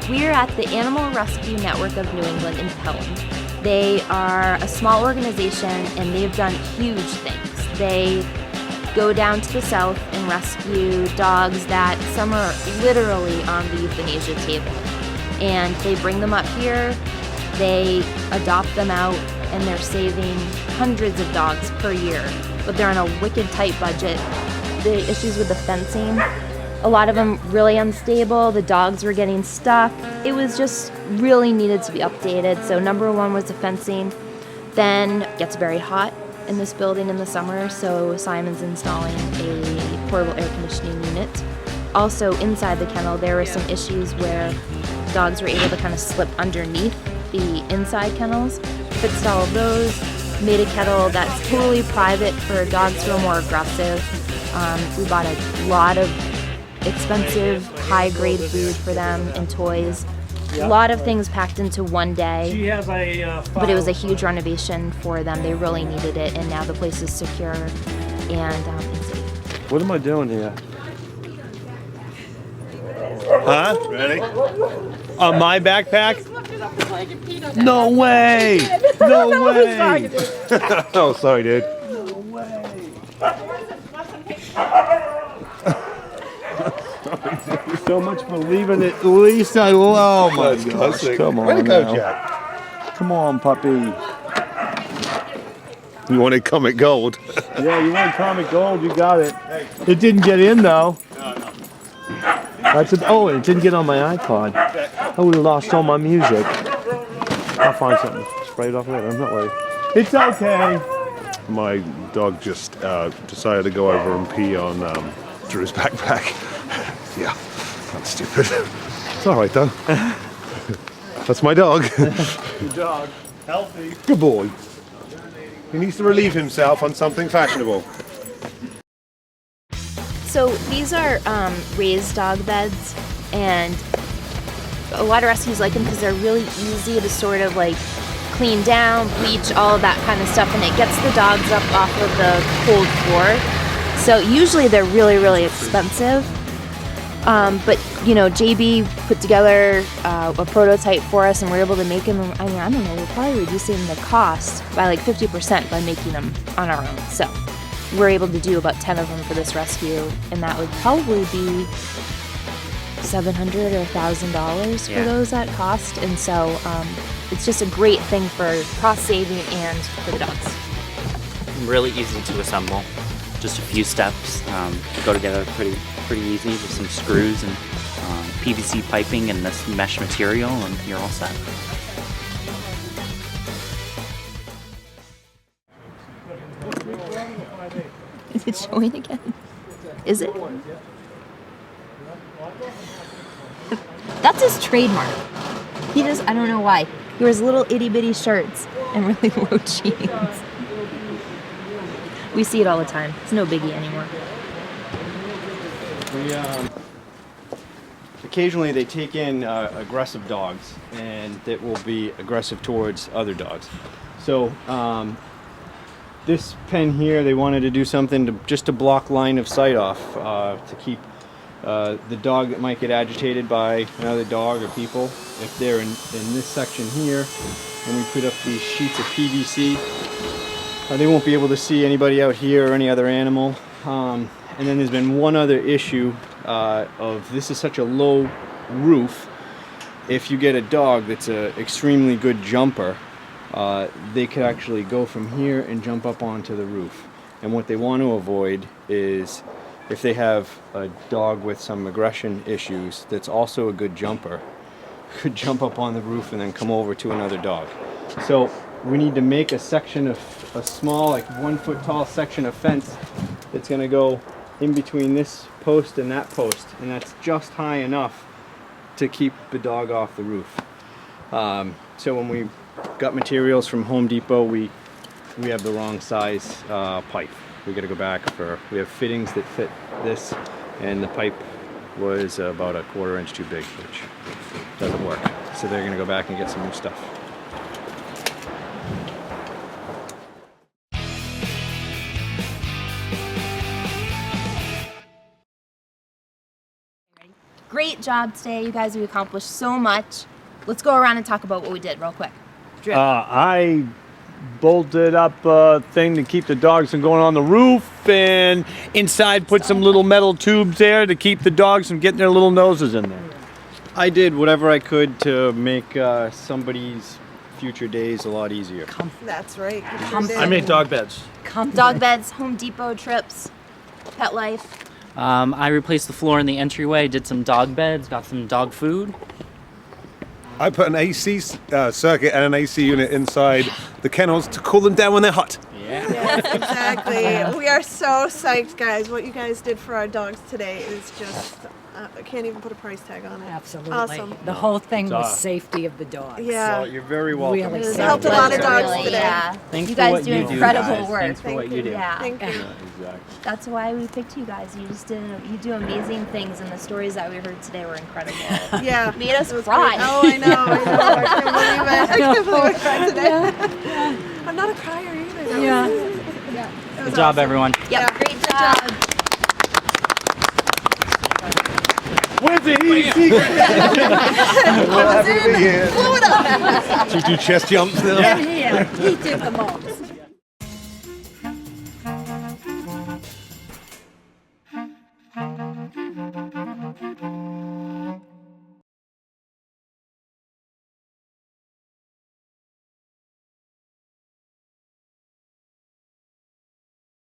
We're at the Animal Rescue Network of New England in Pelham. They are a small organization and they've done huge things. They go down to the south and rescue dogs that some are literally on the euthanasia table. And they bring them up here, they adopt them out, and they're saving hundreds of dogs per year. But they're on a wicked tight budget. The issues with the fencing, a lot of them really unstable, the dogs were getting stuck. It was just really needed to be updated. So number one was the fencing. Then it gets very hot in this building in the summer, so Simon's installing a portable air conditioning unit. Also inside the kennel there were some issues where dogs were able to kind of slip underneath the inside kennels. Fixed all of those, made a kennel that's totally private for dogs who are more aggressive. We bought a lot of expensive, high-grade food for them and toys. A lot of things packed into one day, but it was a huge renovation for them. They really needed it, and now the place is secure and safe. What am I doing here? Huh? Ready? On my backpack? No way! No way! Oh, sorry, dude. No way! Thank you so much for leaving it. At least oh my gosh. Come on. Way to go, Jack. Come on, puppy. You wanted Comic Gold. Yeah, you wanted Comic Gold. You got it. It didn't get in, though. Oh, it didn't get on my iPod. I would have lost all my music. I'll find something. Spray it off later. I'm not worried. It's okay. My dog just decided to go over and pee on Drew's backpack. Yeah, that's stupid. It's all right, though. That's my dog. Good dog. Healthy. Good boy. He needs to relieve himself on something fashionable. So these are raised dog beds, and a lot of rescues like them because they're really easy to sort of like clean down, bleach, all of that kind of stuff, and it gets the dogs up off of the cold floor. So usually they're really, really expensive. But you know, JB put together a prototype for us, and we're able to make them. I mean, I don't know, we're probably reducing the cost by like 50% by making them on our own. So we're able to do about 10 of them for this rescue, and that would probably be $700 or $1,000 for those at cost. And so it's just a great thing for cost saving and for the dogs. Really easy to assemble, just a few steps. Go together pretty easy with some screws and PVC piping and this mesh material, and you're all set. Is it showing again? Is it? That's his trademark. He just, I don't know why. He wears little itty bitty shirts and really low jeans. We see it all the time. It's no biggie anymore. Occasionally they take in aggressive dogs, and that will be aggressive towards other dogs. So this pen here, they wanted to do something just to block line of sight off, to keep the dog that might get agitated by another dog or people. If they're in this section here, and we put up these sheets of PVC, they won't be able to see anybody out here or any other animal. And then there's been one other issue of this is such a low roof. If you get a dog that's an extremely good jumper, they could actually go from here and jump up onto the roof. And what they want to avoid is if they have a dog with some aggression issues that's also a good jumper, could jump up on the roof and then come over to another dog. So we need to make a section of a small, like 1 foot tall section of fence that's going to go in between this post and that post, and that's just high enough to keep the dog off the roof. So when we got materials from Home Depot, we have the wrong size pipe. We got to go back we have fittings that fit this, and the pipe was about a 1/4 inch too big, which doesn't work. So they're going to go back and get some new stuff. Great job today. You guys have accomplished so much. Let's go around and talk about what we did real quick. Drew. I bolted up a thing to keep the dogs from going on the roof, and inside put some little metal tubes there to keep the dogs from getting their little noses in there. I did whatever I could to make somebody's future days a lot easier. That's right. I made dog beds. Dog beds, Home Depot trips, Pet Life. I replaced the floor in the entryway, did some dog beds, got some dog food. I put an AC circuit and an AC unit inside the kennels to cool them down when they're hot. Yes, exactly. We are so psyched, guys. What you guys did for our dogs today is just, I can't even put a price tag on it. Absolutely. Awesome. The whole thing was safety of the dogs. Yeah. Well, you're very welcome. Really It's saved helped a them. lot of dogs Really, today. yeah. Thanks You for guys what do you do, incredible guys. work. Thanks for what you do. Yeah. Thank you. Exactly. That's why we picked you guys. You just you do amazing things, and the stories that we heard today were incredible. Yeah. Made us It was cry. great. Oh, I know. I can't believe it. I can't believe I cried today. I'm not a crier either. That was Good job, awesome. everyone. Yep, Yeah. great job. Where's the heat secret? Blow it up. Should we do chest jumps now? He did the most.